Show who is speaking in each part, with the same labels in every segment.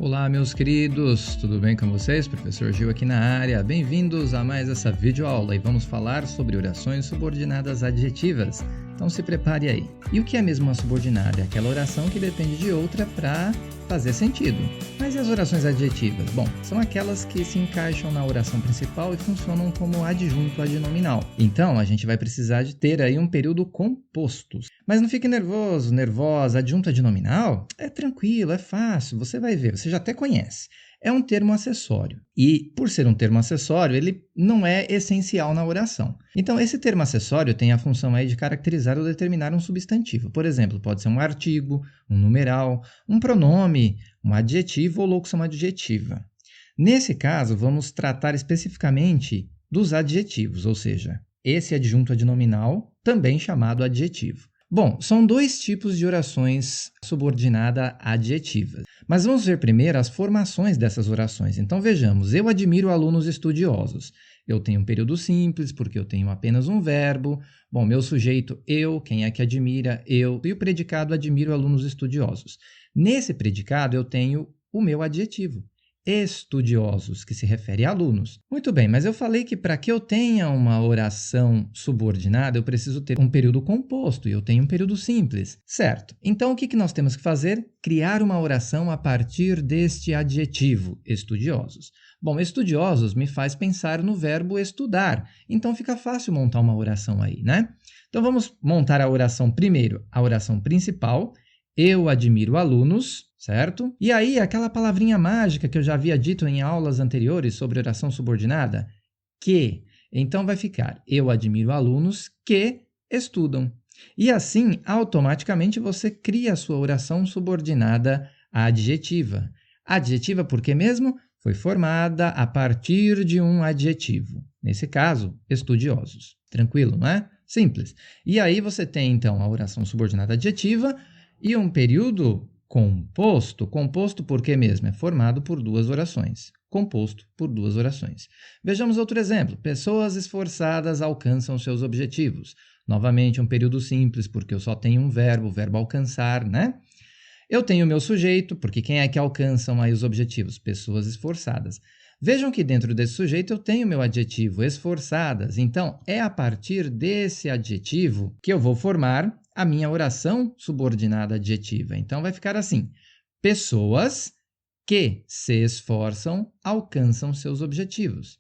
Speaker 1: Olá, meus queridos, tudo bem com vocês? Professor Gil aqui na área. Bem-vindos a mais essa videoaula e vamos falar sobre orações subordinadas adjetivas. Então se prepare aí. E o que é mesmo uma subordinada? É aquela oração que depende de outra para fazer sentido. Mas e as orações adjetivas? Bom, são aquelas que se encaixam na oração principal e funcionam como adjunto adnominal. Então, a gente vai precisar de ter aí um período composto. Mas não fique nervoso, nervosa. Adjunto adnominal é tranquilo, é fácil, você vai ver, você já até conhece. É um termo acessório e, por ser um termo acessório, ele não é essencial na oração. Então, esse termo acessório tem a função aí de caracterizar ou determinar um substantivo. Por exemplo, pode ser um artigo, um numeral, um pronome, um adjetivo ou locução adjetiva. Nesse caso, vamos tratar especificamente dos adjetivos, ou seja, esse adjunto adnominal, também chamado adjetivo. Bom, são dois tipos de orações subordinada adjetivas. Mas vamos ver primeiro as formações dessas orações. Então vejamos, eu admiro alunos estudiosos. Eu tenho um período simples, porque eu tenho apenas um verbo. Bom, meu sujeito, eu, quem é que admira? Eu. E o predicado, admiro alunos estudiosos. Nesse predicado eu tenho o meu adjetivo. Estudiosos, que se refere a alunos. Muito bem, mas eu falei que para que eu tenha uma oração subordinada, eu preciso ter um período composto e eu tenho um período simples, certo? Então, o que nós temos que fazer? Criar uma oração a partir deste adjetivo, estudiosos. Bom, estudiosos me faz pensar no verbo estudar, então fica fácil montar uma oração aí, né? Então, vamos montar a oração primeiro, a oração principal. Eu admiro alunos, certo? E aí, aquela palavrinha mágica que eu já havia dito em aulas anteriores sobre oração subordinada, que. Então, vai ficar, eu admiro alunos que estudam. E assim, automaticamente, você cria a sua oração subordinada adjetiva. Adjetiva porque mesmo foi formada a partir de um adjetivo. Nesse caso, estudiosos. Tranquilo, não é? Simples. E aí, você tem, então, a oração subordinada adjetiva e um período composto. Composto por quê mesmo? É formado por duas orações. Composto por duas orações. Vejamos outro exemplo. Pessoas esforçadas alcançam seus objetivos. Novamente, um período simples, porque eu só tenho um verbo, o verbo alcançar, né? Eu tenho o meu sujeito, porque quem é que alcançam aí os objetivos? Pessoas esforçadas. Vejam que dentro desse sujeito eu tenho meu adjetivo, esforçadas. Então, é a partir desse adjetivo que eu vou formar a minha oração subordinada adjetiva. Então, vai ficar assim: pessoas que se esforçam alcançam seus objetivos.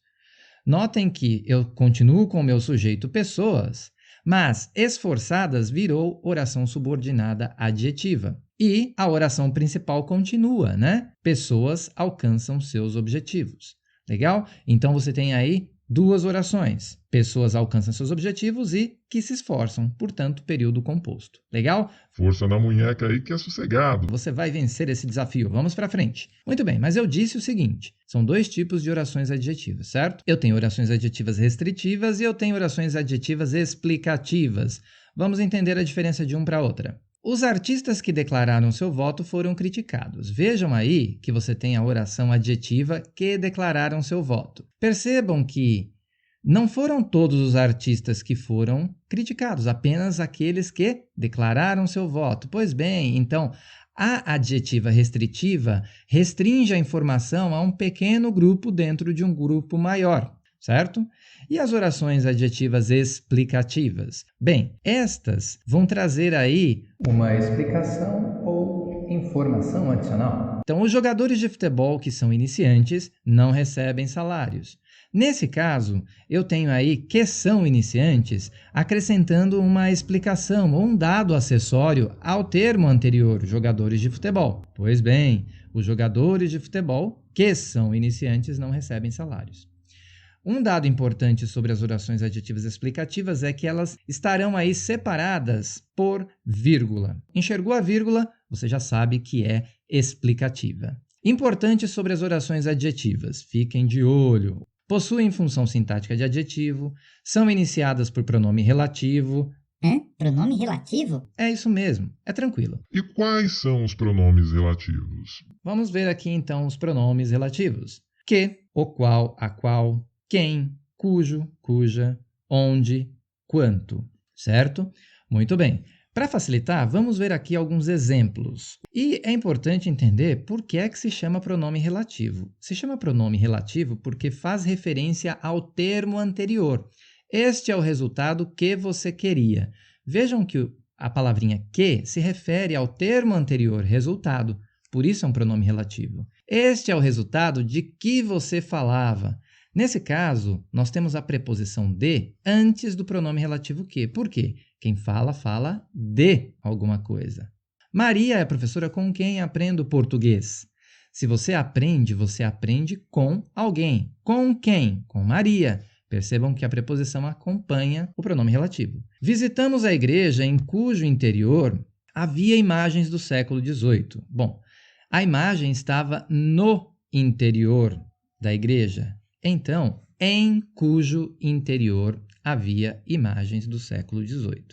Speaker 1: Notem que eu continuo com o meu sujeito pessoas, mas esforçadas virou oração subordinada adjetiva. E a oração principal continua, né? Pessoas alcançam seus objetivos. Legal? Então, você tem aí duas orações. Pessoas alcançam seus objetivos e que se esforçam, portanto, período composto. Legal?
Speaker 2: Força na munheca aí que é sossegado.
Speaker 1: Você vai vencer esse desafio. Vamos para frente. Muito bem, mas eu disse o seguinte, são dois tipos de orações adjetivas, certo? Eu tenho orações adjetivas restritivas e eu tenho orações adjetivas explicativas. Vamos entender a diferença de uma para outra. Os artistas que declararam seu voto foram criticados. Vejam aí que você tem a oração adjetiva que declararam seu voto. Percebam que não foram todos os artistas que foram criticados, apenas aqueles que declararam seu voto. Pois bem, então, a adjetiva restritiva restringe a informação a um pequeno grupo dentro de um grupo maior, certo? E as orações adjetivas explicativas? Bem, estas vão trazer aí uma explicação ou informação adicional. Então, os jogadores de futebol que são iniciantes não recebem salários. Nesse caso, eu tenho aí que são iniciantes, acrescentando uma explicação ou um dado acessório ao termo anterior, jogadores de futebol. Pois bem, os jogadores de futebol que são iniciantes não recebem salários. Um dado importante sobre as orações adjetivas explicativas é que elas estarão aí separadas por vírgula. Enxergou a vírgula? Você já sabe que é explicativa. Importante sobre as orações adjetivas, fiquem de olho. Possuem função sintática de adjetivo, são iniciadas por pronome relativo.
Speaker 3: Pronome relativo?
Speaker 1: É isso mesmo, é tranquilo.
Speaker 2: E quais são os pronomes relativos?
Speaker 1: Vamos ver aqui então os pronomes relativos. Que, o qual, a qual, quem, cujo, cuja, onde, quanto, certo? Muito bem. Para facilitar, vamos ver aqui alguns exemplos. E é importante entender por que é que se chama pronome relativo. Se chama pronome relativo porque faz referência ao termo anterior. Este é o resultado que você queria. Vejam que a palavrinha que se refere ao termo anterior, resultado. Por isso é um pronome relativo. Este é o resultado de que você falava. Nesse caso, nós temos a preposição de antes do pronome relativo que. Por quê? Quem fala, fala de alguma coisa. Maria é a professora com quem aprendo português. Se você aprende com alguém. Com quem? Com Maria. Percebam que a preposição acompanha o pronome relativo. Visitamos a igreja em cujo interior havia imagens do século XVIII. Bom, a imagem estava no interior da igreja. Então, em cujo interior havia imagens do século XVIII.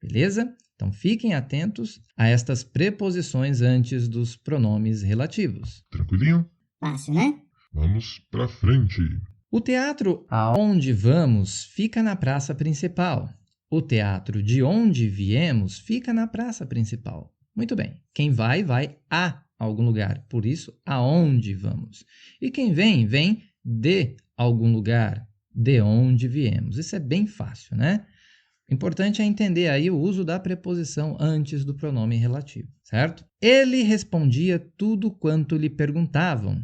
Speaker 1: Beleza? Então, fiquem atentos a estas preposições antes dos pronomes relativos.
Speaker 2: Tranquilinho?
Speaker 3: Fácil, né?
Speaker 2: Vamos pra frente.
Speaker 1: O teatro aonde vamos fica na praça principal. O teatro de onde viemos fica na praça principal. Muito bem. Quem vai, vai a algum lugar. Por isso, aonde vamos. E quem vem, vem de algum lugar, de onde viemos. Isso é bem fácil, né? O importante é entender aí o uso da preposição antes do pronome relativo, certo? Ele respondia tudo quanto lhe perguntavam.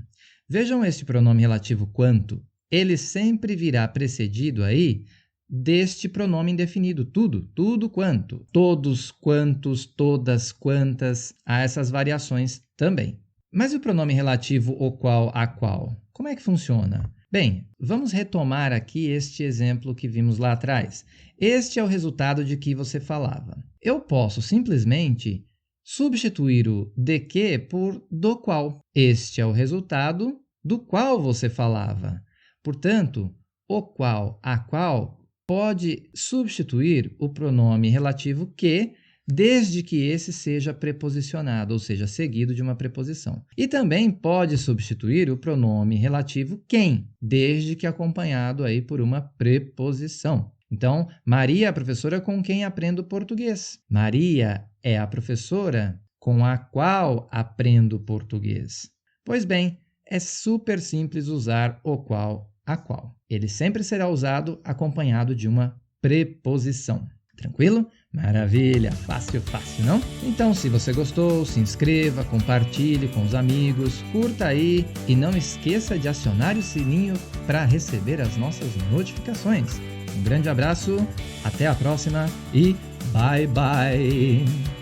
Speaker 1: Vejam este pronome relativo quanto. Ele sempre virá precedido aí deste pronome indefinido, tudo quanto. Todos, quantos, todas, quantas, há essas variações também. Mas e o pronome relativo o qual, a qual? Como é que funciona? Bem, vamos retomar aqui este exemplo que vimos lá atrás. Este é o resultado de que você falava. Eu posso simplesmente substituir o de que por do qual. Este é o resultado do qual você falava. Portanto, o qual, a qual, pode substituir o pronome relativo que, desde que esse seja preposicionado, ou seja, seguido de uma preposição. E também pode substituir o pronome relativo quem, desde que acompanhado aí por uma preposição. Então, Maria é a professora com quem aprendo português. Maria é a professora com a qual aprendo português. Pois bem, é super simples usar o qual, a qual. Ele sempre será usado acompanhado de uma preposição. Tranquilo? Maravilha! Fácil, fácil, não? Então, se você gostou, se inscreva, compartilhe com os amigos, curta aí e não esqueça de acionar o sininho para receber as nossas notificações. Um grande abraço, até a próxima e bye bye!